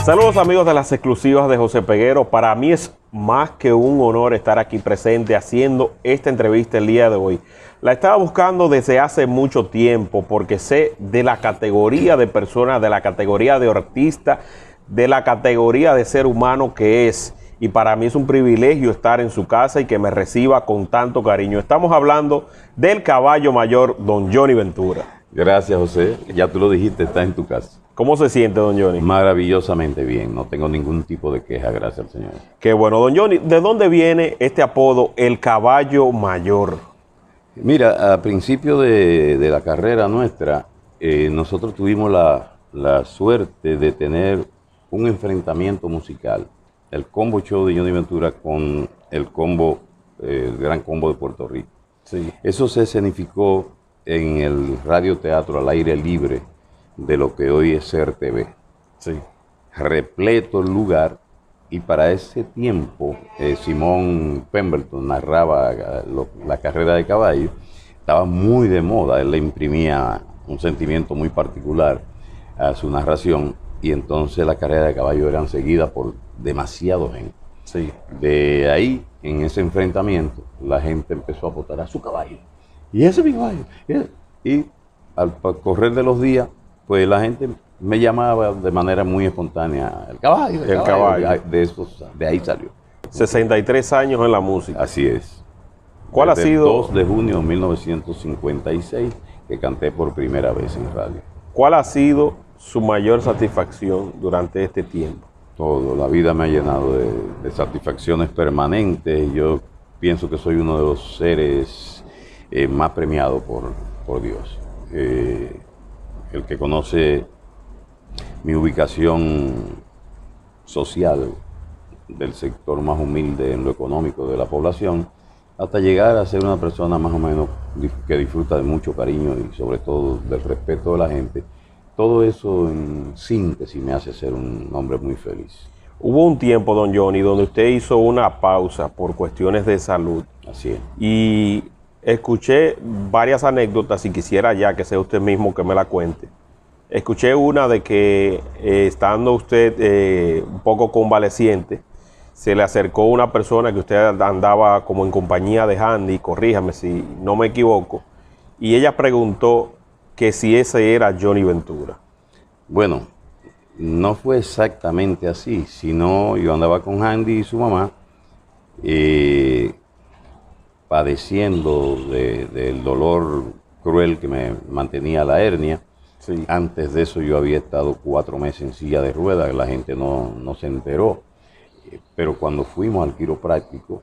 Saludos amigos de las exclusivas de José Peguero. Para mí es más que un honor estar aquí presente haciendo esta entrevista el día de hoy. La estaba buscando desde hace mucho tiempo porque sé de la categoría de persona, de la categoría de artista, de la categoría de ser humano que es. Y para mí es un privilegio estar en su casa y que me reciba con tanto cariño. Estamos hablando del caballo mayor, don Johnny Ventura. Gracias, José. Ya tú lo dijiste, estás en tu casa. ¿Cómo se siente, don Johnny? Maravillosamente bien, no tengo ningún tipo de queja, gracias al Señor. Qué bueno, don Johnny, ¿de dónde viene este apodo, el caballo mayor? Mira, a principio de la carrera nuestra, nosotros tuvimos la suerte de tener un enfrentamiento musical. El combo show de Johnny Ventura con el combo, el gran combo de Puerto Rico. Sí. Eso se escenificó en el radioteatro al aire libre de lo que hoy es CERTV. Sí. Repleto el lugar, y para ese tiempo Simón Pemberton narraba la carrera de caballo. Estaba muy de moda, él le imprimía un sentimiento muy particular a su narración, y entonces la carrera de caballo eran seguidas por demasiado gente. Sí. De ahí, en ese enfrentamiento, la gente empezó a votar a su caballo. Y ese es mi caballo. Y al correr de los días, pues la gente me llamaba de manera muy espontánea, el caballo, el caballo. De ahí salió. 63 años en la música. Así es. ¿Cuál Desde ha sido? El 2 de junio de 1956, que canté por primera vez en radio. ¿Cuál ha sido su mayor satisfacción durante este tiempo? Todo, la vida me ha llenado de satisfacciones permanentes. Yo pienso que soy uno de los seres más premiados por Dios. El que conoce mi ubicación social del sector más humilde en lo económico de la población, hasta llegar a ser una persona más o menos que disfruta de mucho cariño y sobre todo del respeto de la gente. Todo eso en síntesis me hace ser un hombre muy feliz. Hubo un tiempo, don Johnny, donde usted hizo una pausa por cuestiones de salud. Así es. Y escuché varias anécdotas y quisiera ya que sea usted mismo que me la cuente. Escuché una de que estando usted un poco convaleciente, se le acercó una persona que usted andaba como en compañía de Handy, corríjame si no me equivoco, y ella preguntó que si ese era Johnny Ventura. Bueno, no fue exactamente así, sino yo andaba con Handy y su mamá, padeciendo del dolor cruel que me mantenía la hernia. Sí. Antes de eso yo había estado 4 meses en silla de ruedas, la gente no se enteró. Pero cuando fuimos al quiropráctico,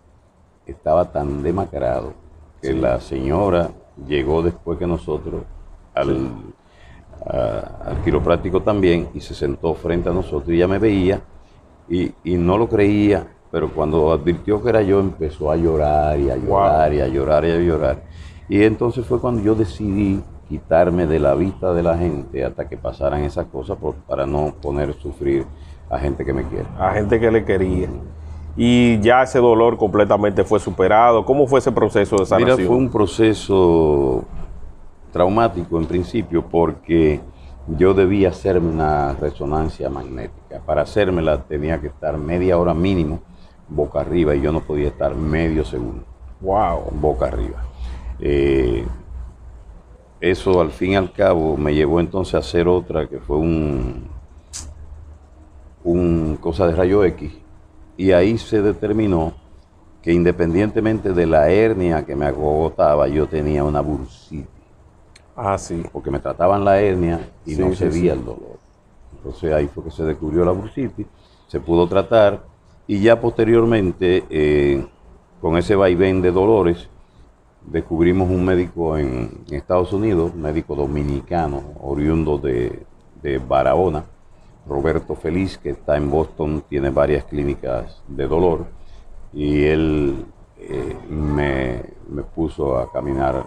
estaba tan demacrado que sí. La señora llegó después que nosotros al quiropráctico también, y se sentó frente a nosotros y ella me veía y no lo creía, pero cuando advirtió que era yo empezó a llorar y a llorar. Wow. Y a llorar y a llorar. Y entonces fue cuando yo decidí quitarme de la vista de la gente hasta que pasaran esas cosas para no poner a sufrir a gente que me quiere. A gente que le quería. Y ya ese dolor completamente fue superado. ¿Cómo fue ese proceso de sanación? Mira, fue un proceso traumático en principio porque yo debía hacerme una resonancia magnética. Para hacérmela tenía que estar media hora mínimo boca arriba y yo no podía estar medio segundo. Wow. Boca arriba. Eso al fin y al cabo me llevó entonces a hacer otra que fue un cosa de rayo X, y ahí se determinó que independientemente de la hernia que me agotaba, yo tenía una bursitis. Ah, sí. Porque me trataban la hernia y sí, no se veía el dolor. Entonces ahí fue que se descubrió la bursitis, se pudo tratar, y ya posteriormente, con ese vaivén de dolores, descubrimos un médico en Estados Unidos, un médico dominicano, oriundo de Barahona, Roberto Feliz, que está en Boston, tiene varias clínicas de dolor, y él me puso a caminar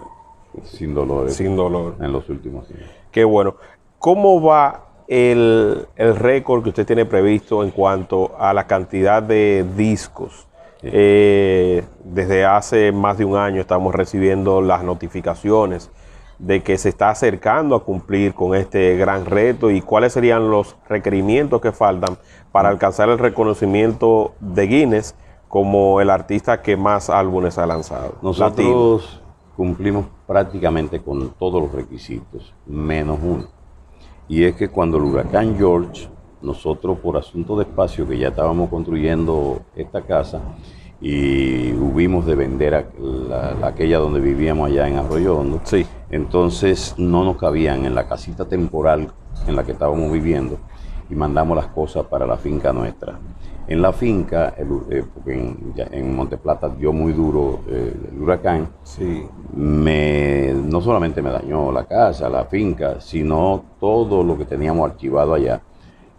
sin dolor. Sin dolor. En los últimos años. Qué bueno. ¿Cómo va el récord que usted tiene previsto en cuanto a la cantidad de discos? Sí. Desde hace más de un año estamos recibiendo las notificaciones de que se está acercando a cumplir con este gran reto y cuáles serían los requerimientos que faltan para alcanzar el reconocimiento de Guinness como el artista que más álbumes ha lanzado. Nosotros cumplimos prácticamente con todos los requisitos, menos uno. Y es que cuando el huracán George, nosotros por asunto de espacio, que ya estábamos construyendo esta casa y hubimos de vender aquella donde vivíamos allá en Arroyo Hondo, Sí. entonces no nos cabían en la casita temporal en la que estábamos viviendo y mandamos las cosas para la finca nuestra. En la finca, porque en Monteplata dio muy duro el huracán, Sí. no solamente me dañó la casa, la finca, sino todo lo que teníamos archivado allá.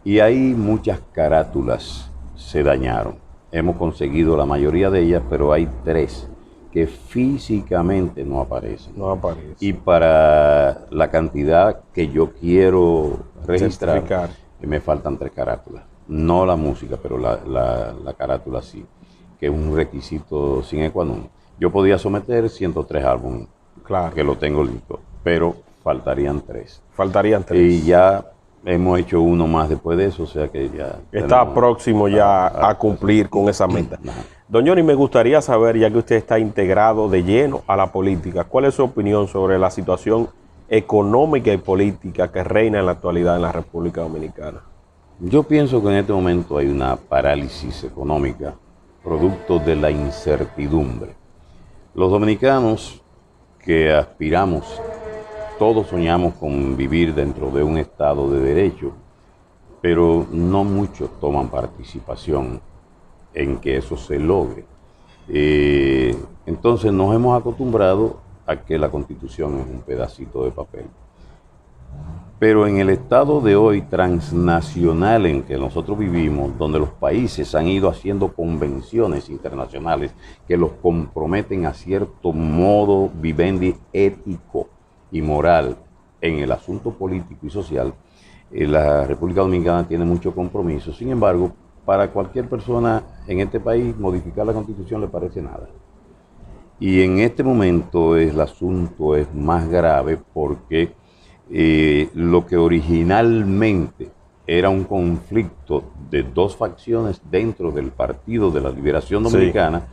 Y ahí muchas carátulas se dañaron. Hemos conseguido la mayoría de ellas, pero hay 3 que físicamente no aparecen. No aparece. Y para la cantidad que yo quiero registrar, Certificar. me faltan 3 carátulas. No la música, pero la carátula sí, que es un requisito sine qua non. Yo podía someter 103 álbumes, Claro. que lo tengo listo, pero faltarían 3. Faltarían 3. Y ya hemos hecho uno más después de eso, o sea que ya... Está próximo ya a cumplir con esa meta. Don Johnny, me gustaría saber, ya que usted está integrado de lleno a la política, ¿cuál es su opinión sobre la situación económica y política que reina en la actualidad en la República Dominicana? Yo pienso que en este momento hay una parálisis económica producto de la incertidumbre. Los dominicanos que aspiramos, todos soñamos con vivir dentro de un Estado de derecho, pero no muchos toman participación en que eso se logre. Entonces nos hemos acostumbrado a que la Constitución es un pedacito de papel. Pero en el estado de hoy transnacional en que nosotros vivimos, donde los países han ido haciendo convenciones internacionales que los comprometen a cierto modo vivendi ético y moral en el asunto político y social, la República Dominicana tiene mucho compromiso. Sin embargo, para cualquier persona en este país modificar la Constitución le parece nada. Y en este momento el asunto es más grave porque lo que originalmente era un conflicto de 2 facciones dentro del Partido de la Liberación Dominicana,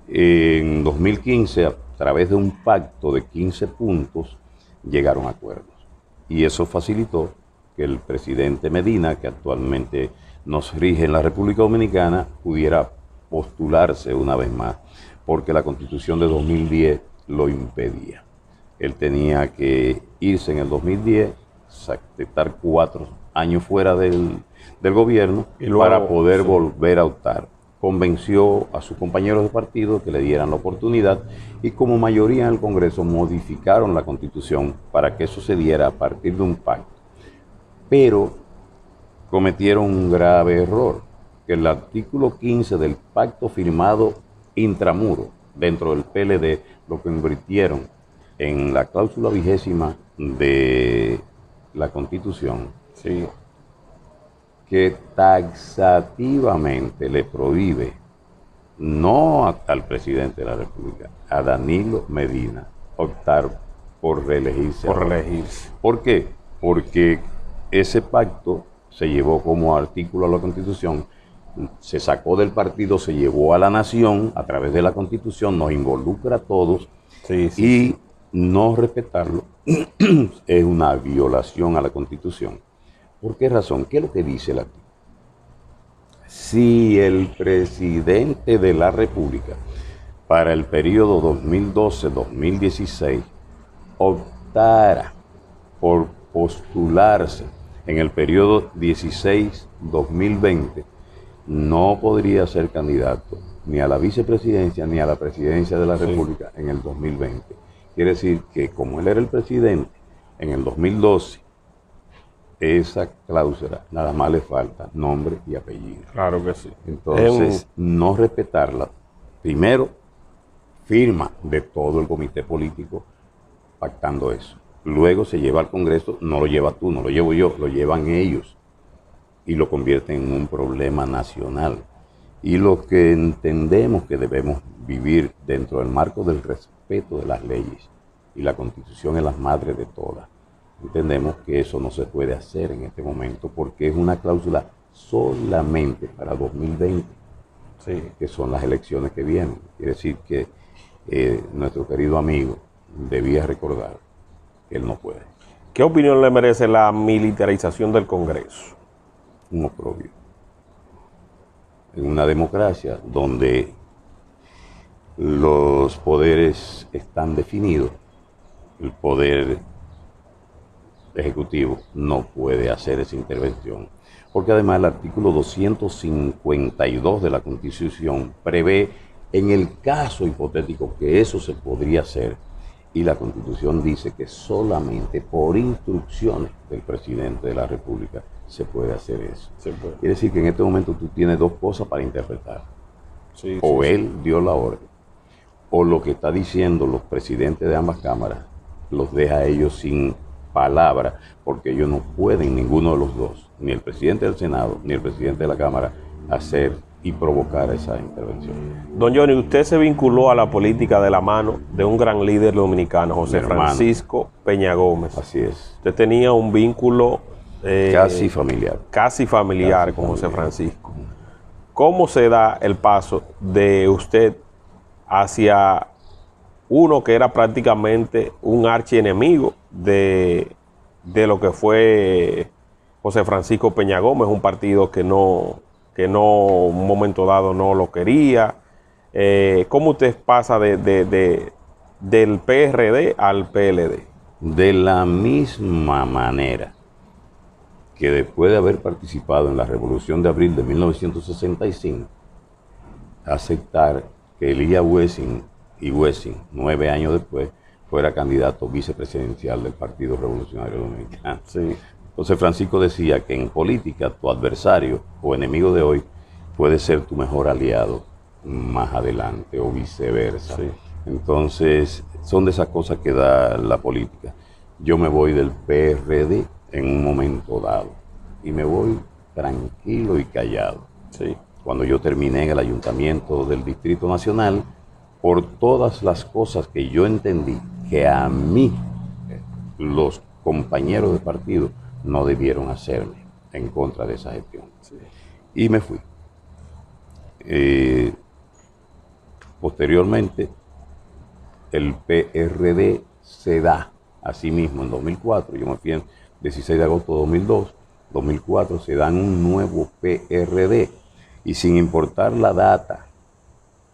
en 2015, a través de un pacto de 15 puntos, llegaron a acuerdos. Y eso facilitó que el presidente Medina, que actualmente nos rige en la República Dominicana, pudiera postularse una vez más, porque la Constitución de 2010 lo impedía. Él tenía que irse en el 2010, estar 4 años fuera del gobierno y luego, para poder volver a optar. Convenció a sus compañeros de partido que le dieran la oportunidad y como mayoría en el Congreso modificaron la Constitución para que eso se diera a partir de un pacto. Pero cometieron un grave error, que el artículo 15 del pacto firmado intramuro dentro del PLD lo convirtieron en la cláusula 20ª de la Constitución, Sí. que taxativamente le prohíbe, no al presidente de la República, a Danilo Medina, optar por reelegirse. ¿Por qué? Porque ese pacto se llevó como artículo a la Constitución, se sacó del partido, se llevó a la nación a través de la Constitución, nos involucra a todos, y no respetarlo es una violación a la Constitución. ¿Por qué razón? ¿Qué es lo que dice el artículo? Si el presidente de la República para el periodo 2012-2016 optara por postularse en el periodo 16-2020, no podría ser candidato ni a la vicepresidencia ni a la presidencia de la República en el 2020. Quiere decir que como él era el presidente en el 2012, esa cláusula nada más le falta nombre y apellido. Claro que sí. Entonces, no respetarla, primero, firma de todo el comité político pactando eso. Luego se lleva al Congreso, no lo llevas tú, no lo llevo yo, lo llevan ellos y lo convierten en un problema nacional. Y lo que entendemos que debemos vivir dentro del marco del respeto de las leyes, y la Constitución es la madre de todas. Entendemos que eso no se puede hacer en este momento porque es una cláusula solamente para 2020, Sí. que son las elecciones que vienen. Quiere decir que nuestro querido amigo debía recordar que él no puede. ¿Qué opinión le merece la militarización del Congreso? Un oprobio. En una democracia donde los poderes están definidos, el poder ejecutivo no puede hacer esa intervención, porque además el artículo 252 de la Constitución prevé en el caso hipotético que eso se podría hacer, y la Constitución dice que solamente por instrucciones del presidente de la República se puede hacer eso. Se puede. Quiere decir que en este momento tú tienes dos cosas para interpretar. Sí, O sí, él dio la orden, o lo que está diciendo los presidentes de ambas cámaras los deja a ellos sin palabra, porque ellos no pueden, ninguno de los dos, ni el presidente del Senado, ni el presidente de la Cámara, hacer y provocar esa intervención. Don Johnny, usted se vinculó a la política de la mano de un gran líder dominicano, José Mi hermano. Francisco Peña Gómez. Así es, Usted tenía un vínculo casi familiar. casi familiar Casi con José familiar. Francisco. ¿Cómo se da el paso de usted hacia uno que era prácticamente un archienemigo de lo que fue José Francisco Peña Gómez, un partido que no en un momento dado no lo quería? ¿Cómo usted pasa del PRD al PLD? De la misma manera que después de haber participado en la Revolución de Abril de 1965, aceptar que Elías Wessing y Wessing, 9 años después, fuera candidato vicepresidencial del Partido Revolucionario Dominicano. Sí. Entonces Francisco decía que en política tu adversario o enemigo de hoy puede ser tu mejor aliado más adelante o viceversa. Sí. Entonces son de esas cosas que da la política. Yo me voy del PRD en un momento dado y me voy tranquilo y callado. Sí. Cuando yo terminé en el ayuntamiento del Distrito Nacional, por todas las cosas que yo entendí que a mí los compañeros de partido no debieron hacerme en contra de esa gestión. Sí. Y me fui. Posteriormente, el PRD se da a sí mismo en 2004. Yo me fui el 16 de agosto de 2004 se dan un nuevo PRD. Y sin importar la data,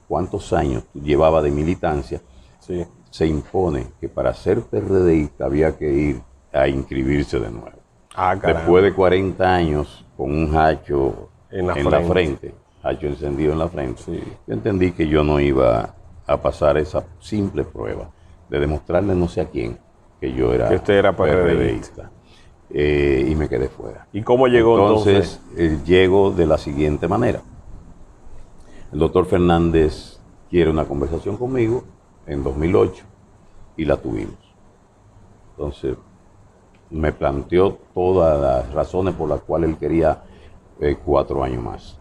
cuántos años llevaba de militancia, Sí. se impone que para ser PRDista había que ir a inscribirse de nuevo. Ah, caramba. Después de 40 años con un hacho En la la frente. frente, hacho encendido en la frente, Sí. yo entendí que yo no iba a pasar esa simple prueba de demostrarle no sé a quién que yo era, Que usted era PRDista. Y me quedé fuera. ¿Y cómo llegó entonces? Llego de la siguiente manera. El doctor Fernández quiere una conversación conmigo en 2008 y la tuvimos. Entonces me planteó todas las razones por las cuales él quería 4 años más.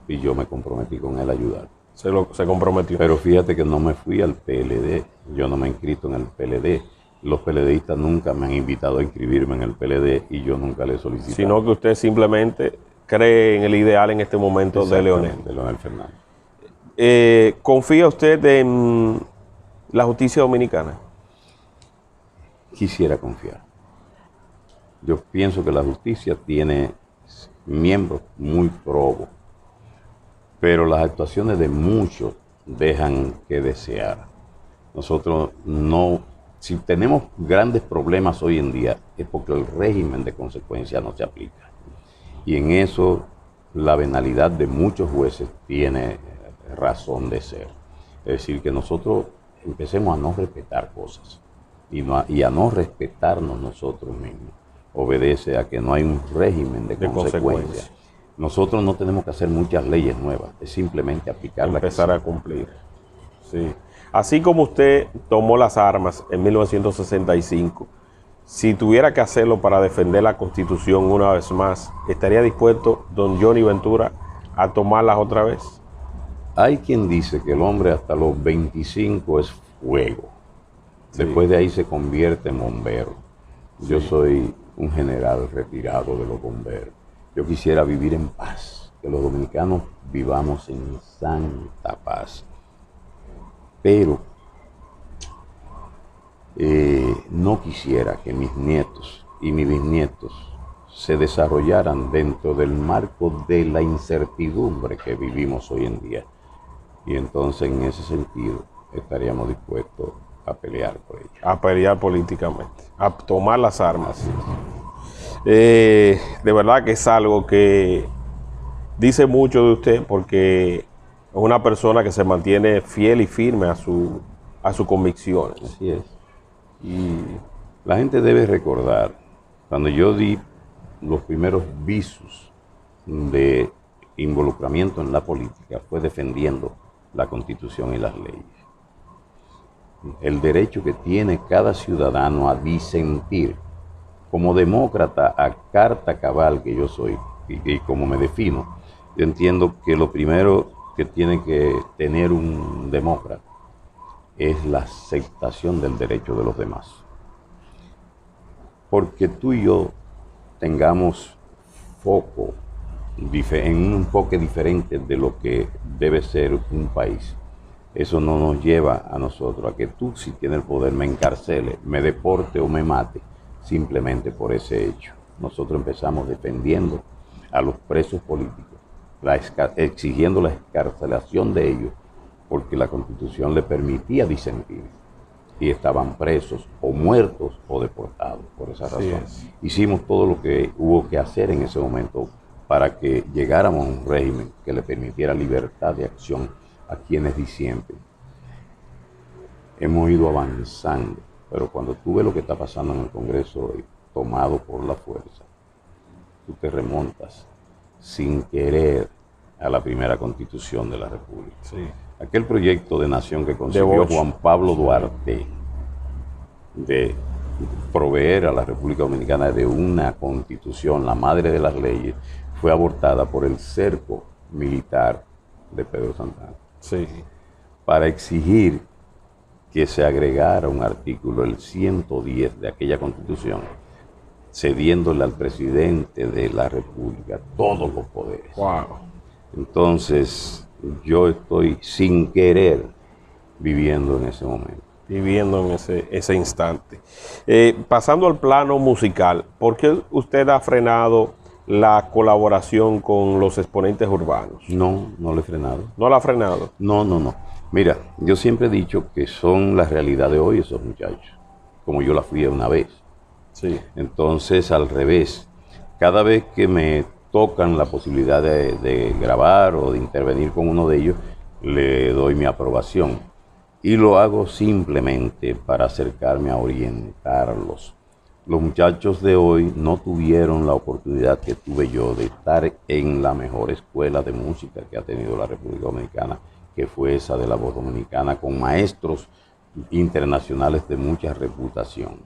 Y yo me comprometí con él a ayudar. Se comprometió. Pero fíjate que no me fui al PLD, yo no me he inscrito en el PLD. Los PLDistas nunca me han invitado a inscribirme en el PLD y yo nunca le he solicitado. Sino que usted simplemente cree en el ideal en este momento de Leonel. De Leonel Fernández. ¿Confía usted en la justicia dominicana? Quisiera confiar. Yo pienso que la justicia tiene miembros muy probos, pero las actuaciones de muchos dejan que desear. Nosotros no, si tenemos grandes problemas hoy en día, es porque el régimen de consecuencia no se aplica. Y en eso la venalidad de muchos jueces tiene razón de ser. Es decir, que nosotros empecemos a no respetar cosas y a no respetarnos nosotros mismos. Obedece a que no hay un régimen de consecuencia. Nosotros no tenemos que hacer muchas leyes nuevas, es simplemente aplicarlas. Empezar a cumplir. Sí. Así como usted tomó las armas en 1965, si tuviera que hacerlo para defender la Constitución una vez más, ¿estaría dispuesto don Johnny Ventura a tomarlas otra vez? Hay quien dice que el hombre hasta los 25 es fuego. Después de ahí se convierte en bombero. Yo soy un general retirado de los bomberos. Yo quisiera vivir en paz, que los dominicanos vivamos en santa paz. Pero no quisiera que mis nietos y mis bisnietos se desarrollaran dentro del marco de la incertidumbre que vivimos hoy en día. Y entonces, en ese sentido, estaríamos dispuestos a pelear por ello. A pelear políticamente, a tomar las armas. De verdad que es algo que dice mucho de usted, porque es una persona que se mantiene fiel y firme a sus convicciones. Así es. Y la gente debe recordar, cuando yo di los primeros visos de involucramiento en la política, fue defendiendo la Constitución y las leyes. El derecho que tiene cada ciudadano a disentir. Como demócrata a carta cabal que yo soy y como me defino, yo entiendo que lo primero que tiene que tener un demócrata es la aceptación del derecho de los demás. Porque tú y yo tengamos foco en un enfoque diferente de lo que debe ser un país, eso no nos lleva a nosotros a que tú, si tienes el poder, me encarcele, me deporte o me mate, simplemente por ese hecho. Nosotros empezamos defendiendo a los presos políticos, exigiendo la excarcelación de ellos, porque la Constitución le permitía disentir y estaban presos o muertos o deportados. Por esa razón hicimos todo lo que hubo que hacer en ese momento para que llegáramos a un régimen que le permitiera libertad de acción a quienes disienten. Hemos ido avanzando, pero cuando tú ves lo que está pasando en el Congreso hoy, tomado por la fuerza, tú te remontas sin querer a la primera Constitución de la República. Aquel proyecto de nación que concibió Juan Pablo Duarte de proveer a la República Dominicana de una Constitución, la madre de las leyes, fue abortada por el cerco militar de Pedro Santana. Para exigir que se agregara un artículo, el 110 de aquella Constitución, cediéndole al presidente de la República todos los poderes. Entonces, yo estoy sin querer viviendo en ese momento. Viviendo en ese instante. Pasando al plano musical, ¿por qué usted ha frenado la colaboración con los exponentes urbanos? No, no lo he frenado. ¿No la ha frenado? No. Mira, yo siempre he dicho que son la realidad de hoy esos muchachos, como yo la fui una vez. Entonces, al revés, cada vez que me tocan la posibilidad de grabar o de intervenir con uno de ellos, le doy mi aprobación. Y lo hago simplemente para acercarme a orientarlos. Los muchachos de hoy no tuvieron la oportunidad que tuve yo de estar en la mejor escuela de música que ha tenido la República Dominicana, que fue esa de la Voz Dominicana, con maestros internacionales de mucha reputación.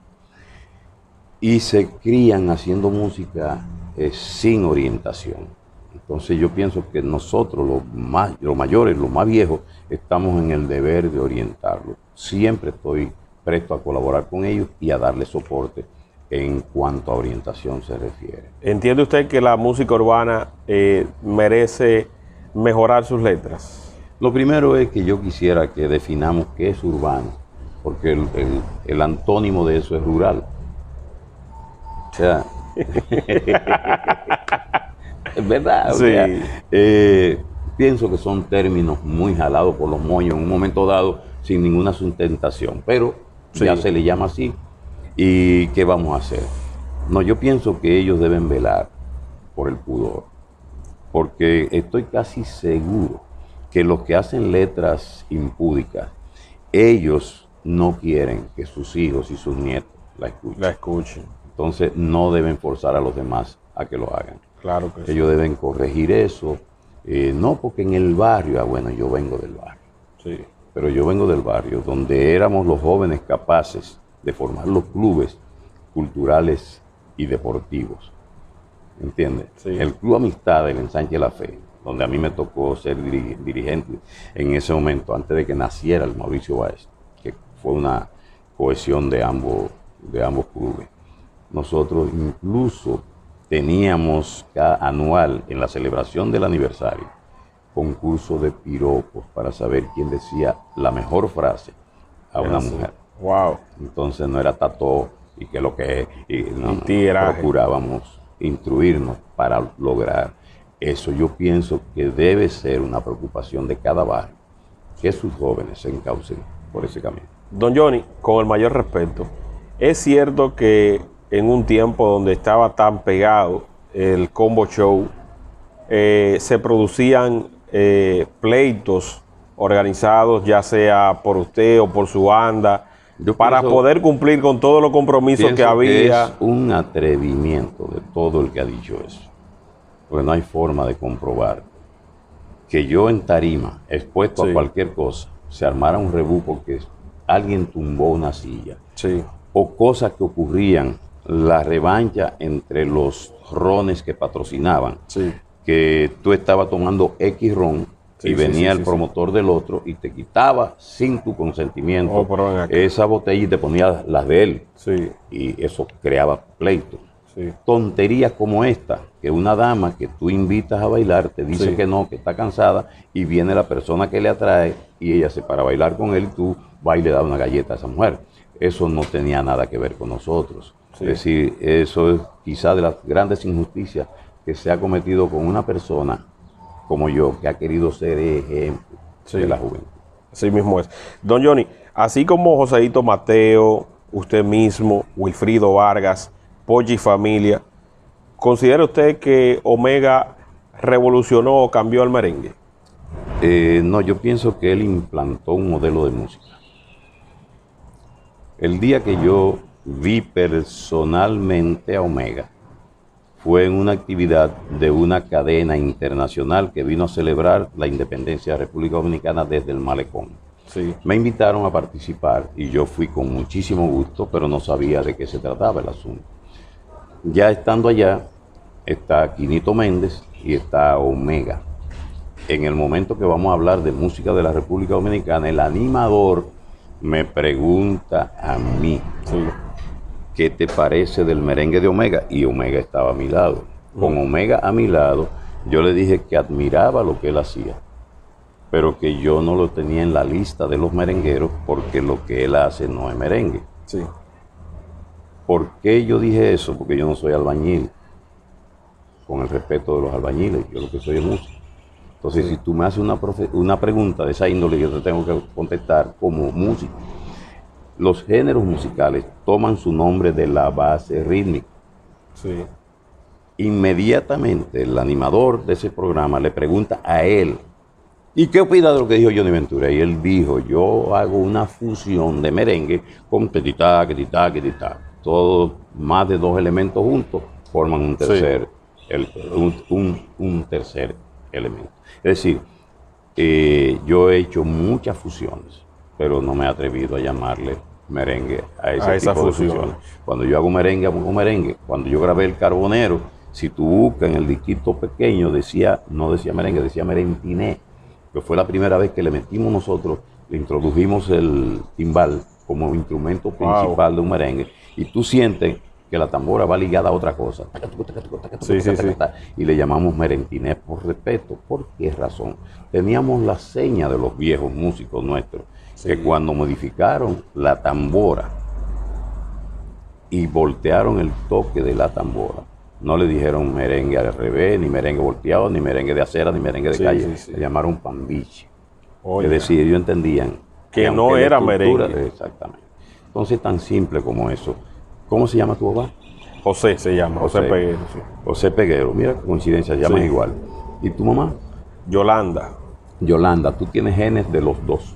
Y se crían haciendo música sin orientación. Entonces yo pienso que nosotros, los mayores, los más viejos, estamos en el deber de orientarlos. Siempre estoy presto a colaborar con ellos y a darles soporte en cuanto a orientación se refiere. ¿Entiende usted que la música urbana merece mejorar sus letras? Lo primero es que yo quisiera que definamos qué es urbano, porque el antónimo de eso es rural. O sea, es verdad. Pienso que son términos muy jalados por los moños en un momento dado sin ninguna sustentación, pero ya se le llama así. ¿Y qué vamos a hacer? No, yo pienso que ellos deben velar por el pudor, porque estoy casi seguro que los que hacen letras impúdicas, ellos no quieren que sus hijos y sus nietos la escuchen. Entonces no deben forzar a los demás a que lo hagan. Claro que ellos deben corregir eso. No porque en el barrio, bueno, yo vengo del barrio. Pero yo vengo del barrio donde éramos los jóvenes capaces de formar los clubes culturales y deportivos. ¿Entiendes? El Club Amistad del Ensanche La Fe, donde a mí me tocó ser dirigente en ese momento, antes de que naciera el Mauricio Báez, que fue una cohesión de ambos clubes. Nosotros incluso teníamos anual en la celebración del aniversario concurso de piropos para saber quién decía la mejor frase a una mujer. Wow. Entonces no era tató y que lo que es, y no, tiraje. procurábamos instruirnos para lograr eso. Yo pienso que debe ser una preocupación de cada barrio que sus jóvenes se encaucen por ese camino. Don Johnny, con el mayor respeto, es cierto que en un tiempo donde estaba tan pegado el Combo Show, se producían pleitos organizados, ya sea por usted o por su banda, para poder cumplir con todos los compromisos que había. Es un atrevimiento de todo el que ha dicho eso, porque no hay forma de comprobar que yo en tarima, expuesto a cualquier cosa, se armara un rebú porque alguien tumbó una silla, o cosas que ocurrían, la revancha entre los rones que patrocinaban, que tú estabas tomando X ron y venía el promotor del otro y te quitaba sin tu consentimiento esa botella y te ponía las de él. Y eso creaba pleito. Tonterías como esta, que una dama que tú invitas a bailar te dice que no, que está cansada, y viene la persona que le atrae y ella se para a bailar con él y tú vas y le das una galleta a esa mujer. Eso no tenía nada que ver con nosotros. Es decir, eso es quizá de las grandes injusticias que se ha cometido con una persona como yo, que ha querido ser ejemplo de la juventud. Así mismo es. Don Johnny, así como Joséito Mateo, usted mismo, Wilfrido Vargas, Pochi Familia, ¿considera usted que Omega revolucionó o cambió el merengue? No, yo pienso que él implantó un modelo de música. El día que yo vi personalmente a Omega fue en una actividad de una cadena internacional que vino a celebrar la independencia de la República Dominicana desde el Malecón. Me invitaron a participar y yo fui con muchísimo gusto, pero no sabía de qué se trataba el asunto. Ya estando allá, está Quinito Méndez y está Omega. En el momento que vamos a hablar de música de la República Dominicana, el animador me pregunta a mí, ¿qué te parece del merengue de Omega? Y Omega estaba a mi lado. Con Omega a mi lado, yo le dije que admiraba lo que él hacía, pero que yo no lo tenía en la lista de los merengueros porque lo que él hace no es merengue. ¿Por qué yo dije eso? Porque yo no soy albañil, con el respeto de los albañiles, yo lo que soy es músico. Entonces, si tú me haces una pregunta de esa índole, yo te tengo que contestar como músico. Los géneros musicales toman su nombre de la base rítmica. Inmediatamente el animador de ese programa le pregunta a él, ¿y qué opina de lo que dijo Johnny Ventura? Y él dijo, yo hago una fusión de merengue con quetitá, quetitá, quetitá. Todos, más de dos elementos juntos, forman un tercer, un tercer elemento. Es decir, yo he hecho muchas fusiones, pero no me he atrevido a llamarle merengue a ese tipo de fusiones. Cuando yo hago merengue, hago merengue. Cuando yo grabé El Carbonero, si tú buscas en el disquito pequeño, no decía merengue, decía merentiné, que fue la primera vez que le metimos nosotros, le introdujimos el timbal como instrumento principal de un merengue, y tú sientes que la tambora va ligada a otra cosa. Y le llamamos merentiné por respeto. ¿Por qué razón? Teníamos la seña de los viejos músicos nuestros, que cuando modificaron la tambora y voltearon el toque de la tambora, no le dijeron merengue al revés, ni merengue volteado, ni merengue de acera, ni merengue de calle. Le llamaron pambiche. Es decir, ellos entendían que no era merengue. Exactamente. Entonces, tan simple como eso. ¿Cómo se llama tu papá? José se llama, José Peguero. José Peguero, mira qué coincidencia, se llaman igual. ¿Y tu mamá? Yolanda. Yolanda, tú tienes genes de los dos,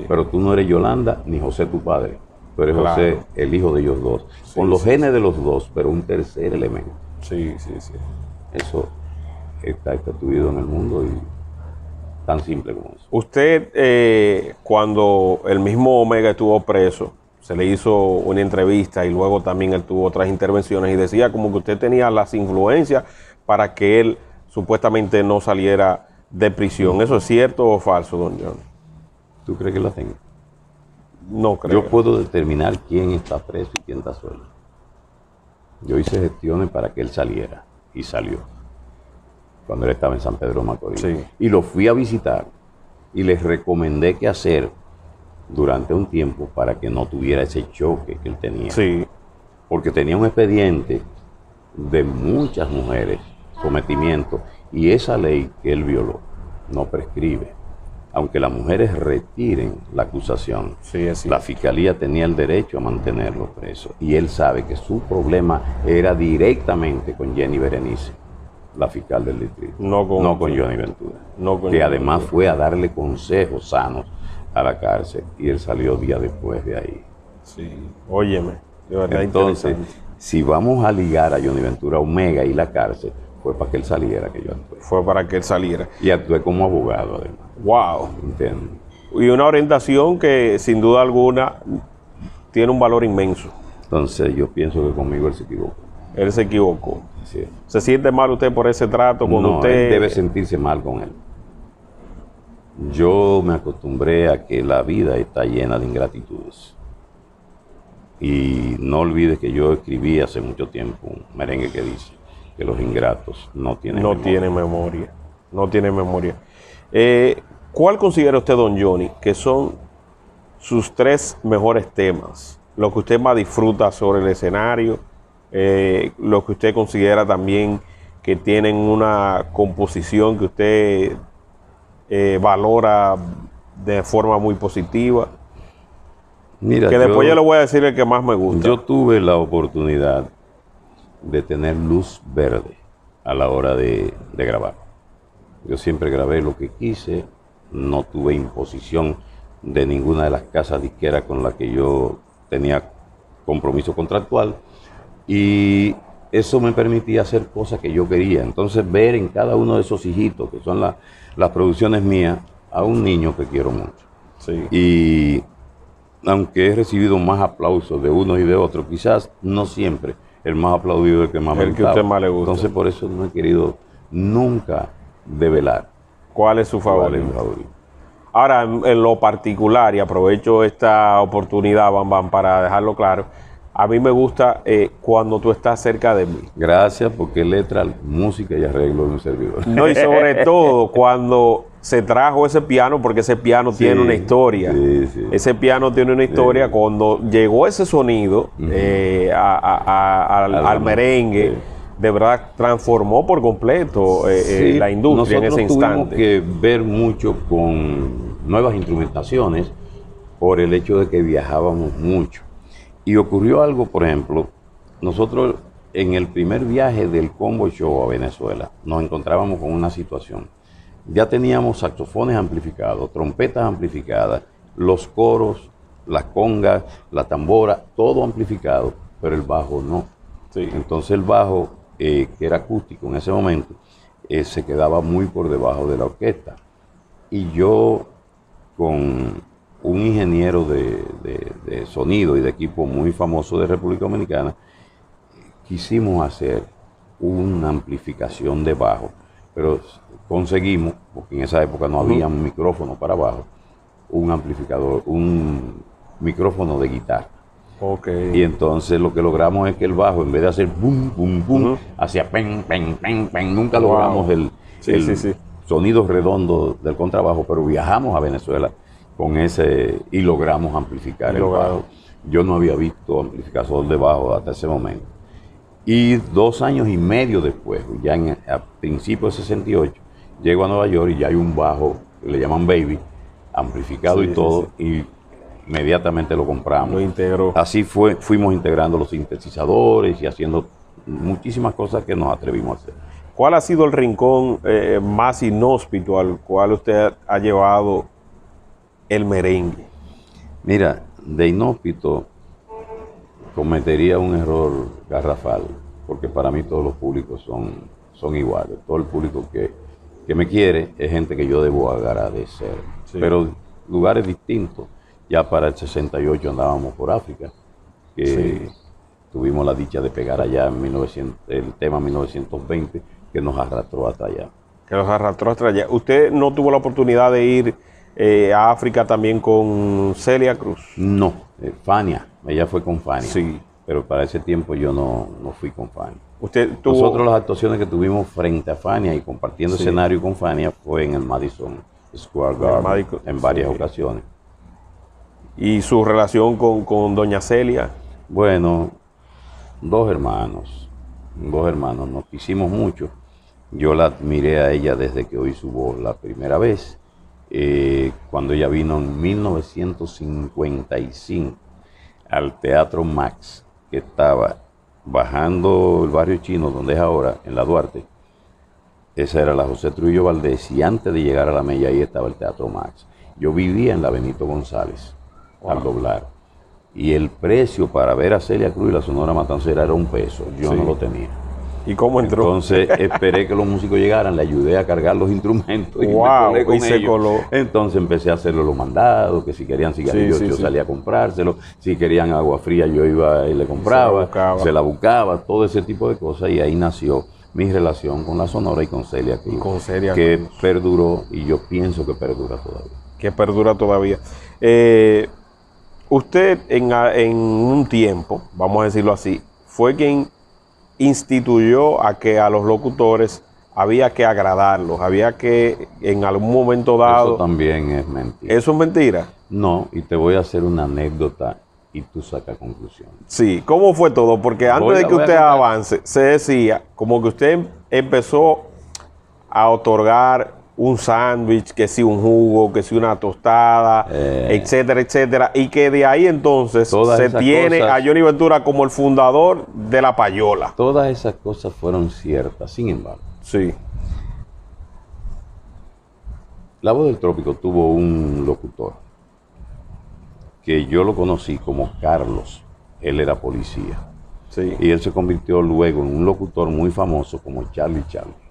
pero tú no eres Yolanda ni José tu padre. Tú eres José, el hijo de ellos dos. Con los genes de los dos, pero un tercer elemento. Eso está estatuido en el mundo y tan simple como eso. Usted, cuando el mismo Omega estuvo preso, se le hizo una entrevista y luego también él tuvo otras intervenciones y decía como que usted tenía las influencias para que él supuestamente no saliera de prisión. ¿Eso es cierto o falso, don John? ¿Tú crees que la tengo? No creo. Yo puedo determinar quién está preso y quién está suelto. Yo hice gestiones para que él saliera y salió cuando él estaba en San Pedro de Macorís. Sí. Y lo fui a visitar y les recomendé qué hacer durante un tiempo para que no tuviera ese choque que él tenía. Sí. Porque tenía un expediente de muchas mujeres, sometimiento, y esa ley que él violó no prescribe. Aunque las mujeres retiren la acusación, Sí, es la fiscalía tenía el derecho a mantenerlo preso. Y él sabe que su problema era directamente con Jenny Berenice, la fiscal del distrito, No con Johnny Ventura, no con que Johnny además Ventura. fue a darle consejos sanos a la cárcel y él salió días después de ahí. Sí. Óyeme, de verdad Entonces, interesante. si vamos a ligar a Johnny Ventura, Omega y la cárcel, fue para que él saliera que yo actué. Fue para que él saliera. Y actué como abogado además. Wow. ¿Entiendes? Y una orientación que sin duda alguna tiene un valor inmenso. Entonces yo pienso que conmigo él se equivocó. Él se equivocó. Así es. ¿Se siente mal usted por ese trato cuando No, usted él debe sentirse mal con él. Yo me acostumbré a que la vida está llena de ingratitudes. Y no olvides que yo escribí hace mucho tiempo un merengue que dice que los ingratos no tienen no memoria. tiene memoria? No tiene memoria. ¿Cuál considera usted, don Johnny, que son sus 3 mejores temas? Lo que usted más disfruta sobre el escenario, lo que usted considera también que tienen una composición que usted valora de forma muy positiva. Mira, Que después yo le voy a decir el que más me gusta. Yo tuve la oportunidad de tener luz verde a la hora de grabar. Yo siempre grabé lo que quise, no tuve imposición de ninguna de las casas disqueras con las que yo tenía compromiso contractual y eso me permitía hacer cosas que yo quería. Entonces ver en cada uno de esos hijitos, que son las producciones mías, a un niño que quiero mucho. Sí. Y aunque he recibido más aplausos de unos y de otros, quizás no siempre el más aplaudido es el que más me El que gustaba. a usted más le gusta. Entonces por eso no he querido nunca develar ¿Cuál es su cuál es favorito? mi favorito. Ahora, en lo particular, y aprovecho esta oportunidad, Bam, para dejarlo claro, a mí me gusta cuando tú estás cerca de mí. Gracias, porque letra, música y arreglo de un servidor. No, y sobre todo cuando se trajo ese piano, porque ese piano Sí, tiene una historia. sí, sí. Ese piano tiene una historia. Sí. Cuando llegó ese sonido al merengue, Sí. de verdad transformó por completo Sí, la industria en ese nosotros tuvimos instante. que ver mucho con nuevas instrumentaciones por el hecho de que viajábamos mucho. Y ocurrió algo, por ejemplo, nosotros en el primer viaje del Combo Show a Venezuela nos encontrábamos con una situación. Ya teníamos saxofones amplificados, trompetas amplificadas, los coros, las congas, la tambora, todo amplificado, pero el bajo no. Sí. Entonces el bajo, que era acústico en ese momento, se quedaba muy por debajo de la orquesta. Y yo, con un ingeniero de sonido y de equipo muy famoso de República Dominicana, quisimos hacer una amplificación de bajo, pero conseguimos, porque en esa época no había un micrófono para bajo, un amplificador, un micrófono de guitarra. Ok. Y entonces lo que logramos es que el bajo, en vez de hacer boom, boom, boom, hacía pen, pen, pen, pen. Nunca Wow. logramos el Sí. sonido redondo del contrabajo, pero viajamos a Venezuela con ese y logramos amplificar el bajo. Yo no había visto amplificador de bajo hasta ese momento. Y 2 años y medio después, ya a principios de 68, llego a Nueva York y ya hay un bajo que le llaman Baby, amplificado Sí, y todo, sí. y inmediatamente lo compramos. Lo integró. Así fuimos integrando los sintetizadores y haciendo muchísimas cosas que nos atrevimos a hacer. ¿Cuál ha sido el rincón más inhóspito al cual usted ha llevado el merengue? Mira, de inhóspito cometería un error garrafal, porque para mí todos los públicos son iguales. Todo el público que me quiere es gente que yo debo agradecer. Sí. Pero lugares distintos. Ya para el 68 andábamos por África, que Sí. tuvimos la dicha de pegar allá en el tema 1920, que nos arrastró hasta allá. Que los arrastró hasta allá. ¿Usted no tuvo la oportunidad de ir a África también con Celia Cruz. No, Fania, ella fue con Fania. Sí. Pero para ese tiempo yo no fui con Fania. Usted tuvo... Nosotros las actuaciones que tuvimos frente a Fania y compartiendo escenario con Fania fue en el Madison Square Garden en varias ocasiones. ¿Y su relación con doña Celia? Bueno, dos hermanos, nos quisimos mucho. Yo la admiré a ella desde que oí su voz la primera vez, cuando ella vino en 1955 al Teatro Max, que estaba bajando el barrio chino, donde es ahora, en la Duarte. Esa era la José Trujillo Valdés, y antes de llegar a la Mella, ahí estaba el Teatro Max. Yo vivía en la Benito González, al doblar. Y el precio para ver a Celia Cruz y la Sonora Matancera era $1. Yo no lo tenía. ¿Y cómo entró? Entonces esperé que los músicos llegaran, le ayudé a cargar los instrumentos y me colé con ellos. Coló. Entonces empecé a hacerle los mandados, que si querían cigarrillos yo salía a comprárselos, si querían agua fría yo iba y le compraba, se la buscaba, todo ese tipo de cosas, y ahí nació mi relación con la Sonora y con Celia Cruz, que perduró, y yo pienso que perdura todavía. Que perdura todavía. Usted en un tiempo, vamos a decirlo así, fue quien instituyó a que a los locutores había que agradarlos, había que en algún momento dado... Eso también es mentira. ¿Eso es mentira? No, y te voy a hacer una anécdota y tú sacas conclusión. Sí, ¿cómo fue todo? Porque antes de que usted avance, se decía como que usted empezó a otorgar un sándwich, que sí un jugo, que sí una tostada, etcétera, etcétera, y que de ahí entonces se tiene a Johnny Ventura como el fundador de la payola. Todas esas cosas fueron ciertas, sin embargo. Sí. La Voz del Trópico tuvo un locutor que yo lo conocí como Carlos. Él era policía. Sí. Y él se convirtió luego en un locutor muy famoso como Charlie Charlie.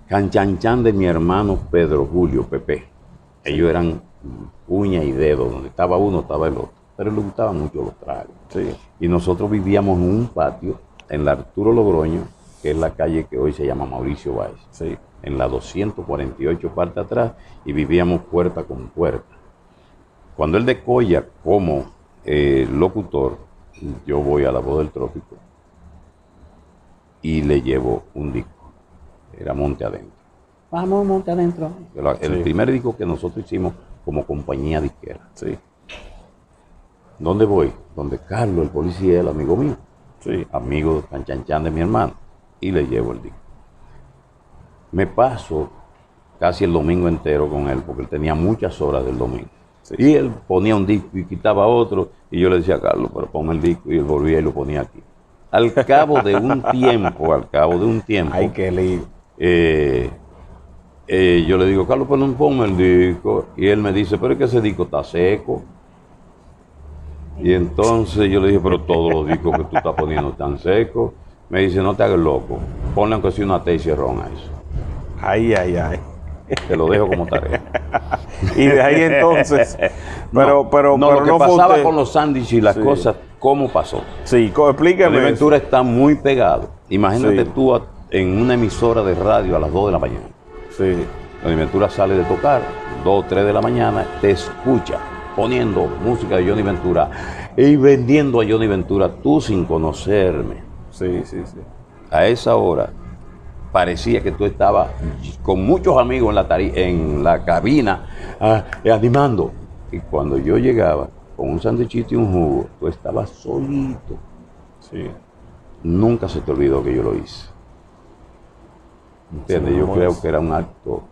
Canchanchan de mi hermano Pedro Julio, Pepe. Ellos eran uña y dedo, donde estaba uno estaba el otro, pero le gustaban mucho los tragos. Sí. Y nosotros vivíamos en un patio en la Arturo Logroño, que es la calle que hoy se llama Mauricio Báez, sí, en la 248 parte atrás, y vivíamos puerta con puerta. Cuando él decolla como locutor, yo voy a La Voz del Trópico y le llevo un disco. Era Monte Adentro. Vamos, Monte Adentro. El primer disco que nosotros hicimos como compañía disquera. Sí. ¿Dónde voy? Donde Carlos, el policía, el amigo mío. Sí. Amigo de Canchanchan de mi hermano. Y le llevo el disco. Me paso casi el domingo entero con él, porque él tenía muchas horas del domingo. Sí. Y él ponía un disco y quitaba otro. Y yo le decía a Carlos, pero ponme el disco. Y él volvía y lo ponía aquí. Al cabo de un tiempo, Ay, qué lío. Yo le digo, Carlos, pues no ponme el disco. Y él me dice, pero es que ese disco está seco. Y entonces yo le dije, pero todos los discos que tú estás poniendo están secos. Me dice, no te hagas loco, ponle aunque sea una té y cerrón a eso. Ay, ay, ay. Te lo dejo como tarea. Y de ahí entonces, lo que pasaba con los sándwiches y las cosas, ¿cómo pasó? Sí, explíqueme. Johnny Ventura está muy pegado. Imagínate tú en una emisora de radio a las 2 de la mañana. Sí. Johnny Ventura sale de tocar, 2 o 3 de la mañana, te escucha poniendo música de Johnny Ventura y vendiendo a Johnny Ventura, tú sin conocerme. Sí, sí, sí. A esa hora parecía que tú estabas con muchos amigos en la cabina animando. Y cuando yo llegaba con un sándwichito y un jugo, tú estabas solito. Sí. Nunca se te olvidó que yo lo hice. ¿Entiendes? Yo creo que era un acto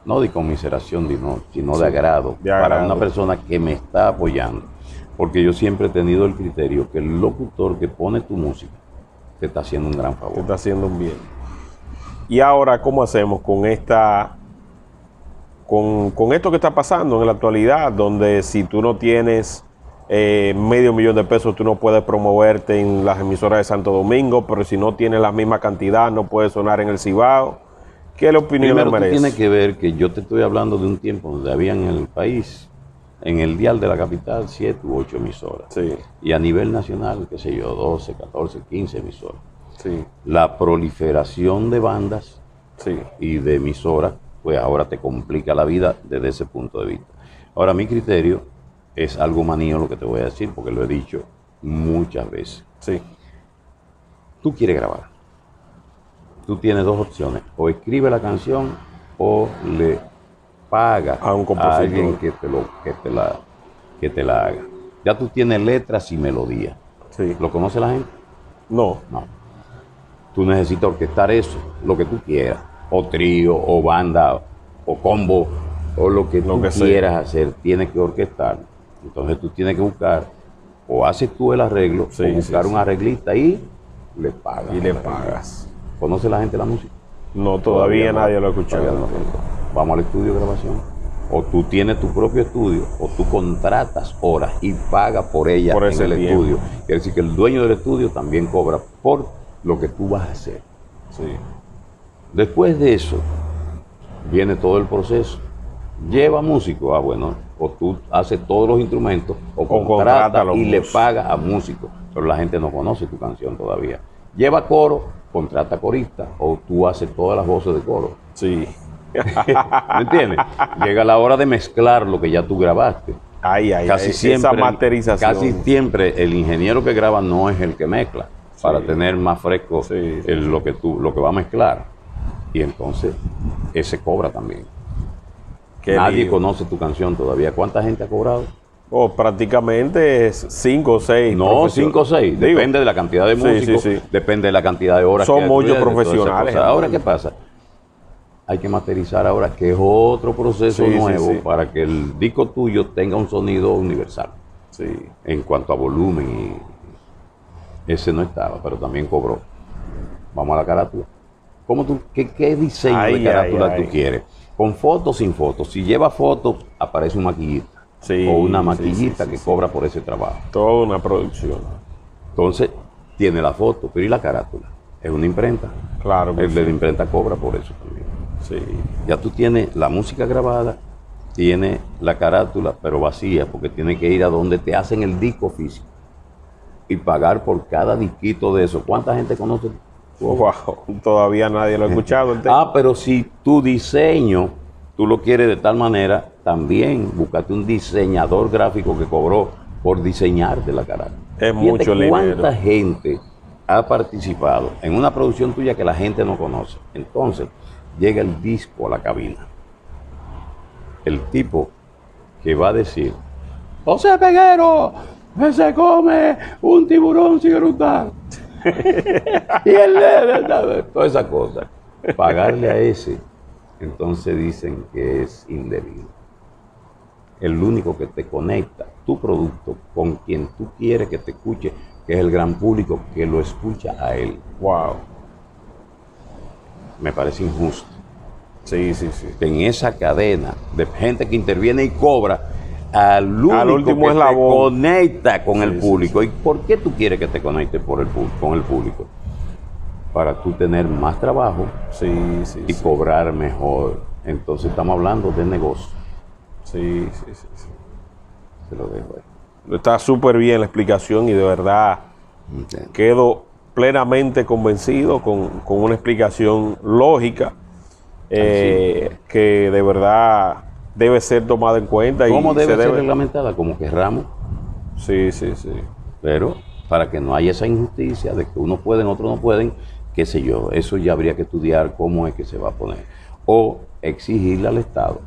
no de conmiseración, sino de agrado para una persona que me está apoyando. Porque yo siempre he tenido el criterio que el locutor que pone tu música te está haciendo un gran favor. Te está haciendo un bien. Y ahora, ¿cómo hacemos con esto que está pasando en la actualidad? Donde si tú no tienes $500,000 tú no puedes promoverte en las emisoras de Santo Domingo, pero si no tienes la misma cantidad no puedes sonar en el Cibao. ¿Qué es la opinión Primero, de merece? Tiene que ver que yo te estoy hablando de un tiempo donde había en el país, en el dial de la capital, 7 u 8 emisoras. Sí. Y a nivel nacional, qué sé yo, 12, 14, 15 emisoras. Sí. La proliferación de bandas sí. y de emisoras pues ahora te complica la vida desde ese punto de vista. Ahora, mi criterio es algo manío lo que te voy a decir, porque lo he dicho muchas veces. Sí. Tú quieres grabar. Tú tienes dos opciones. O escribe la canción o le paga A un compositor. alguien que te la haga. Ya tú tienes letras y melodías. Sí. ¿Lo conoce la gente? No. No. Tú necesitas orquestar eso, lo que tú quieras. O trío, o banda, o combo, o lo que tú quieras hacer, tienes que orquestar. Entonces tú tienes que buscar, o haces tú el arreglo, o buscar un arreglista y le pagas. Y le pagas. ¿Conoce la gente la música? No, todavía nadie lo ha escuchado. No. Vamos al estudio de grabación. O tú tienes tu propio estudio, o tú contratas horas y pagas por ellas en el estudio. Quiere decir que el dueño del estudio también cobra por lo que tú vas a hacer. Sí. Después de eso, viene todo el proceso. Lleva músico, bueno, o tú haces todos los instrumentos, o contratas y le pagas a músicos. Pero la gente no conoce tu canción todavía. Lleva coro, contrata corista, o tú haces todas las voces de coro. Sí. ¿Me entiendes? Llega la hora de mezclar lo que ya tú grabaste. Casi siempre, esa masterización. Casi siempre el ingeniero que graba no es el que mezcla, para tener más fresco lo que va a mezclar. Y entonces ese cobra también. Nadie conoce tu canción todavía. ¿Cuánta gente ha cobrado? Prácticamente 5 o 6. No, 5 o 6. Depende de la cantidad de músicos, depende de la cantidad de horas. Son muchos profesionales. Ahora, ¿qué pasa? Hay que masterizar ahora, que es otro proceso nuevo para que el disco tuyo tenga un sonido universal. Sí. En cuanto a volumen, ese no estaba, pero también cobró. Vamos a la carátula. ¿Qué diseño de carátula tú quieres? ¿Con fotos, sin fotos? Si lleva fotos, aparece un maquillista. O una maquillista que cobra por ese trabajo. Toda una producción. Entonces, tiene la foto, pero ¿y la carátula? Es una imprenta. Claro que el de la imprenta cobra por eso también. Sí. Ya tú tienes la música grabada, tienes la carátula, pero vacía, porque tienes que ir a donde te hacen el disco físico y pagar por cada disquito de eso. ¿Cuánta gente conoce? Wow, todavía nadie lo ha escuchado. Pero si tu diseño, tú lo quieres de tal manera, también búscate un diseñador gráfico que cobró por diseñarte la carátula. Es mucho dinero. ¿Cuánta gente ha participado en una producción tuya que la gente no conoce? Entonces, llega el disco a la cabina. El tipo que va a decir, José Peguero, se come un tiburón sin eructar. Y él toda esa cosa. Pagarle a ese, entonces dicen que es indebido. El único que te conecta tu producto con quien tú quieres que te escuche, que es el gran público que lo escucha a él. Wow. Me parece injusto. Sí. Que en esa cadena de gente que interviene y cobra, al último que te conecta con el público. ¿Y por qué tú quieres que te conecte con el público? Para tú tener más trabajo y cobrar mejor. Entonces estamos hablando de negocio. Sí. Se lo dejo ahí. Está súper bien la explicación y de verdad quedo plenamente convencido con una explicación lógica que de verdad debe ser tomada en cuenta. ¿Cómo debe ser reglamentada? Como querramos. Sí. Pero para que no haya esa injusticia de que unos pueden, otros no pueden, qué sé yo, eso ya habría que estudiar cómo es que se va a poner. O exigirle al Estado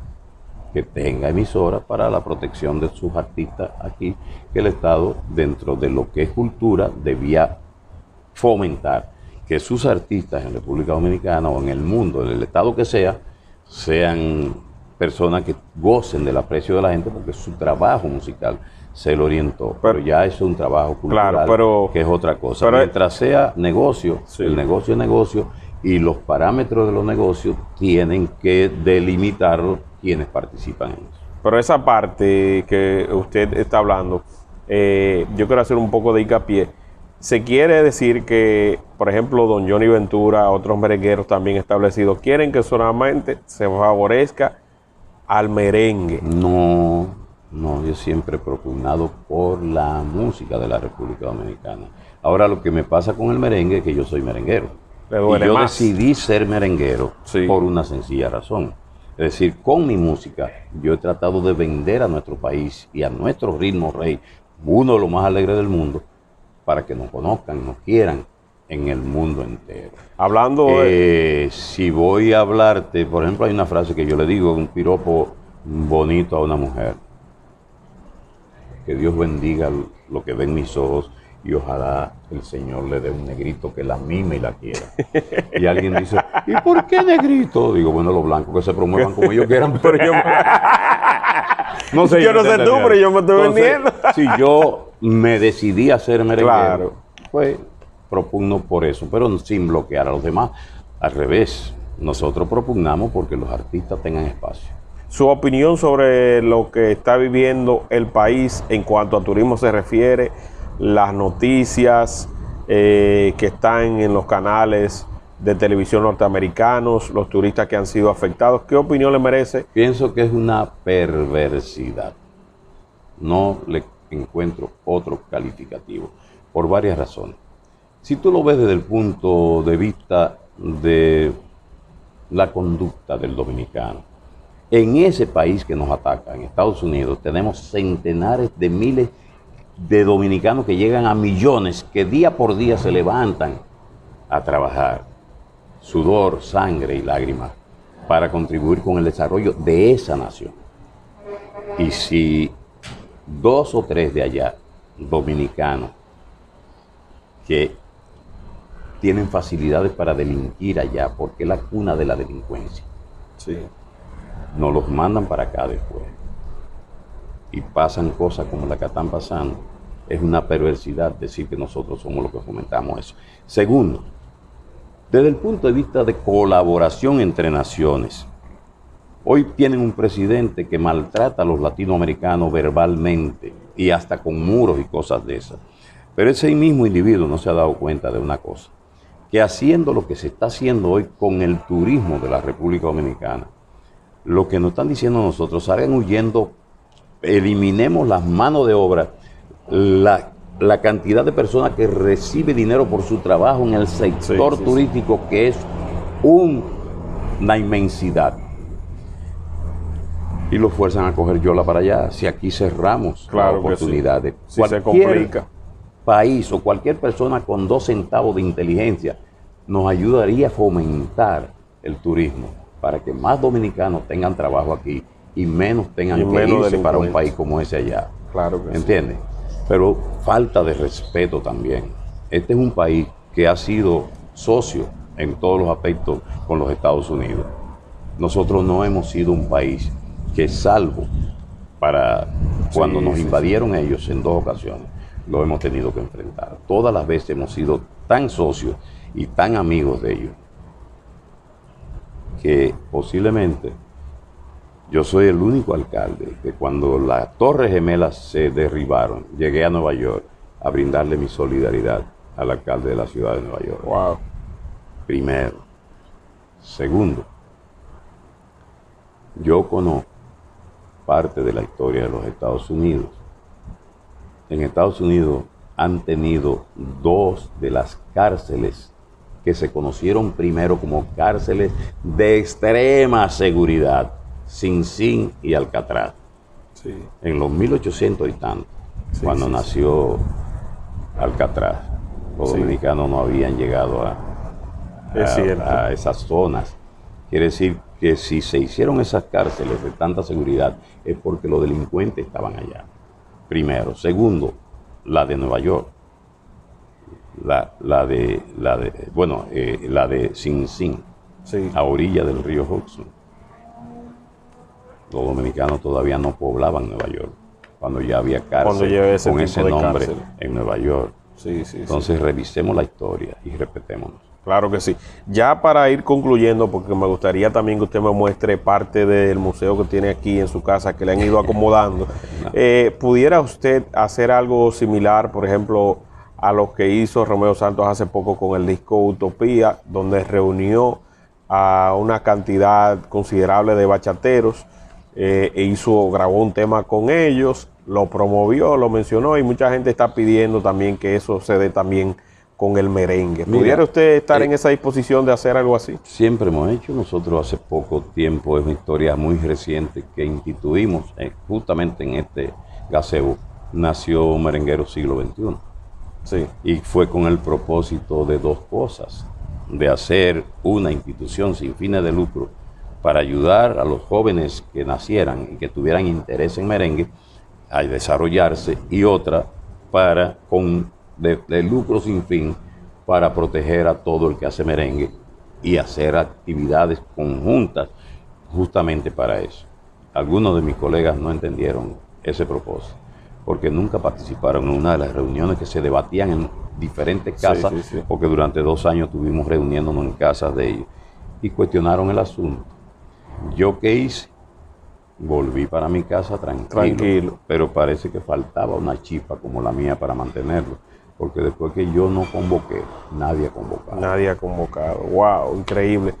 que tenga emisoras para la protección de sus artistas aquí, que el Estado, dentro de lo que es cultura, debía fomentar que sus artistas en República Dominicana o en el mundo, en el estado que sea, sean personas que gocen del aprecio de la gente porque su trabajo musical se lo orientó. Pero ya eso es un trabajo cultural, que es otra cosa. Mientras sea negocio, el negocio es negocio y los parámetros de los negocios tienen que delimitarlos quienes participan en eso. Pero esa parte que usted está hablando, yo quiero hacer un poco de hincapié. Se quiere decir que, por ejemplo, don Johnny Ventura, otros merengueros también establecidos, quieren que solamente se favorezca al merengue. No, yo siempre he propugnado por la música de la República Dominicana. Ahora, lo que me pasa con el merengue es que yo soy merenguero. Y yo decidí ser merenguero por una sencilla razón. Es decir, con mi música yo he tratado de vender a nuestro país y a nuestro ritmo rey, uno de los más alegres del mundo, para que nos conozcan, nos quieran en el mundo entero. Hablando si voy a hablarte, por ejemplo, hay una frase que yo le digo, un piropo bonito a una mujer. Que Dios bendiga lo que ven mis ojos y ojalá el Señor le dé un negrito que la mime y la quiera. Y alguien dice, ¿y por qué negrito? Digo, bueno, los blancos que se promuevan como ellos quieran, pero yo... no sé, yo no sé tú, pero yo me estoy vendiendo. Si yo me decidí a ser merenguero, pues propugno por eso, pero sin bloquear a los demás. Al revés, nosotros propugnamos porque los artistas tengan espacio. Su opinión sobre lo que está viviendo el país en cuanto a turismo se refiere, las noticias que están en los canales de televisión norteamericanos, los turistas que han sido afectados, ¿qué opinión le merece? Pienso que es una perversidad. No le encuentro otro calificativo, por varias razones. Si tú lo ves desde el punto de vista de la conducta del dominicano, en ese país que nos ataca, en Estados Unidos, tenemos centenares de miles de dominicanos que llegan a millones, que día por día se levantan a trabajar, sudor, sangre y lágrimas, para contribuir con el desarrollo de esa nación. Y si 2 o 3 de allá, dominicanos, que tienen facilidades para delinquir allá, porque es la cuna de la delincuencia, sí, nos los mandan para acá después y pasan cosas como la que están pasando, es una perversidad decir que nosotros somos los que fomentamos eso. Segundo, desde el punto de vista de colaboración entre naciones, hoy tienen un presidente que maltrata a los latinoamericanos verbalmente y hasta con muros y cosas de esas. Pero ese mismo individuo no se ha dado cuenta de una cosa, que haciendo lo que se está haciendo hoy con el turismo de la República Dominicana, lo que nos están diciendo nosotros, salgan huyendo, eliminemos las manos de obra, la cantidad de personas que recibe dinero por su trabajo en el sector turístico, que es una inmensidad. Y lo fuerzan a coger yola para allá, si aquí cerramos las oportunidades. Sí. Si se complica. País o cualquier persona con 2 centavos de inteligencia nos ayudaría a fomentar el turismo, para que más dominicanos tengan trabajo aquí y menos tengan que irse para un país como ese allá. Claro que ¿entiendes? Pero falta de respeto también. Este es un país que ha sido socio en todos los aspectos con los Estados Unidos. Nosotros no hemos sido un país que, salvo para cuando nos invadieron ellos en 2 ocasiones, lo hemos tenido que enfrentar. Todas las veces hemos sido tan socios y tan amigos de ellos, que posiblemente yo soy el único alcalde que cuando las Torres Gemelas se derribaron, llegué a Nueva York a brindarle mi solidaridad al alcalde de la ciudad de Nueva York. Wow. Primero. Segundo, yo conozco parte de la historia de los Estados Unidos. En Estados Unidos han tenido 2 de las cárceles que se conocieron primero como cárceles de extrema seguridad, Sing Sing y Alcatraz. Sí. En los 1800 y tanto, cuando nació Alcatraz, los dominicanos no habían llegado a esas zonas. Quiere decir que si se hicieron esas cárceles de tanta seguridad es porque los delincuentes estaban allá. Primero. Segundo, la de Nueva York. La de Sing Sing, a orilla del río Hudson. Los dominicanos todavía no poblaban Nueva York cuando ya había cárcel con ese nombre en Nueva York. Entonces revisemos la historia y respetémonos. Claro que sí. Ya para ir concluyendo, porque me gustaría también que usted me muestre parte del museo que tiene aquí en su casa, que le han ido acomodando. ¿Pudiera usted hacer algo similar, por ejemplo, a lo que hizo Romeo Santos hace poco con el disco Utopía, donde reunió a una cantidad considerable de bachateros grabó un tema con ellos, lo promovió, lo mencionó, y mucha gente está pidiendo también que eso se dé también con el merengue. Mira, ¿Pudiera usted estar en esa disposición de hacer algo así? Siempre hemos hecho. Nosotros hace poco tiempo, es una historia muy reciente que instituimos justamente en este gazebo, nació Merenguero Siglo XXI. Sí. Y fue con el propósito de dos cosas: de hacer una institución sin fines de lucro para ayudar a los jóvenes que nacieran y que tuvieran interés en merengue a desarrollarse, y otra para de lucro sin fin, para proteger a todo el que hace merengue y hacer actividades conjuntas justamente para eso. Algunos de mis colegas no entendieron ese propósito, porque nunca participaron en una de las reuniones que se debatían en diferentes casas, porque durante 2 años estuvimos reuniéndonos en casas de ellos, y cuestionaron el asunto. ¿Yo qué hice? Volví para mi casa tranquilo, pero parece que faltaba una chispa como la mía para mantenerlo, porque después que yo no convoqué, nadie ha convocado. Nadie ha convocado. ¡Wow! Increíble.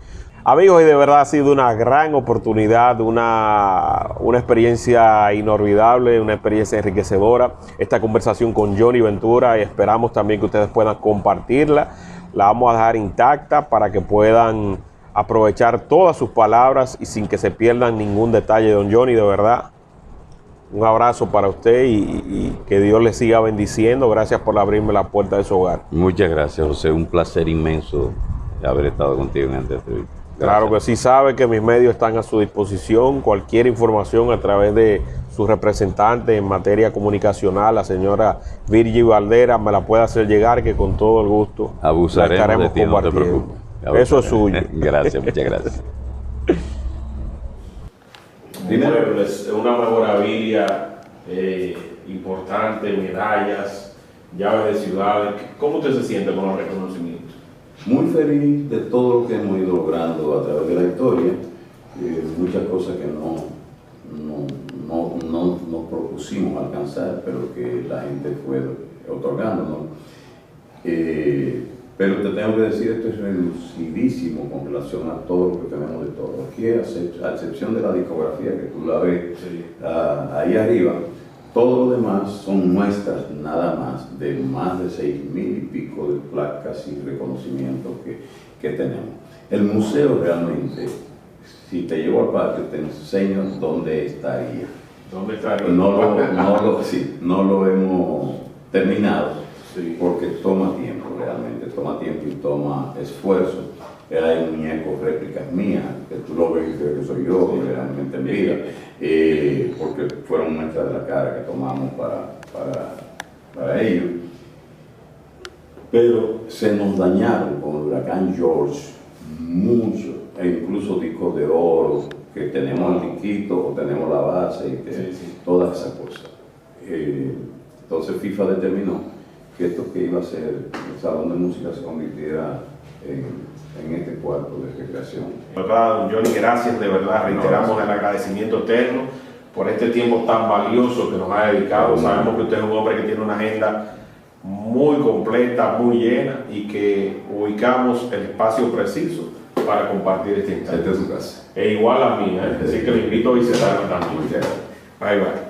Amigos, y de verdad ha sido una gran oportunidad, una experiencia inolvidable, una experiencia enriquecedora, esta conversación con Johnny Ventura, y esperamos también que ustedes puedan compartirla. La vamos a dejar intacta para que puedan aprovechar todas sus palabras y sin que se pierdan ningún detalle. Don Johnny, de verdad, un abrazo para usted y que Dios le siga bendiciendo. Gracias por abrirme la puerta de su hogar. Muchas gracias, José. Un placer inmenso haber estado contigo en esta entrevista. Claro que sí, sabe que mis medios están a su disposición. Cualquier información a través de su representante en materia comunicacional, la señora Virgi Valdera, me la puede hacer llegar, que con todo el gusto abusaremos la estaremos de ti, no te preocupes. Eso es suyo. Gracias, muchas gracias. Muebles, una memorabilia importante, medallas, llaves de ciudades. ¿Cómo usted se siente con los reconocimientos? Muy feliz de todo lo que hemos ido logrando a través de la historia. Muchas cosas que no propusimos alcanzar, pero que la gente fue otorgándonos. Pero te tengo que decir, esto es reducidísimo con relación a todo lo que tenemos de todo. Aquí, a excepción de la discografía que tú la ves ahí arriba, todo lo demás son muestras nada más de 6.000 y pico de placas y reconocimientos que tenemos. El museo realmente, si te llevo al patio, te enseño dónde estaría. ¿Dónde estaría? No lo hemos terminado. Sí. Porque toma tiempo realmente, toma tiempo y toma esfuerzo. Hay muñecos, réplicas mías, que tú lo ves y crees que soy yo, sí, realmente en vida, porque fueron muestras de la cara que tomamos para ellos. Pero se nos dañaron con el huracán George mucho, e incluso discos de oro, que tenemos el disquito o tenemos la base, y todas esas cosas. Entonces FIFA determinó que esto que iba a ser el salón de música se convirtiera en este cuarto de recreación. ¿Verdad, don Johnny? Gracias, de verdad, reiteramos el agradecimiento eterno por este tiempo tan valioso que nos ha dedicado. Sabemos que usted es un hombre que tiene una agenda muy completa, muy llena, y que ubicamos el espacio preciso para compartir este instante. Esta es su casa. E igual a mí, así que le invito a visitarme también. Bye, bye.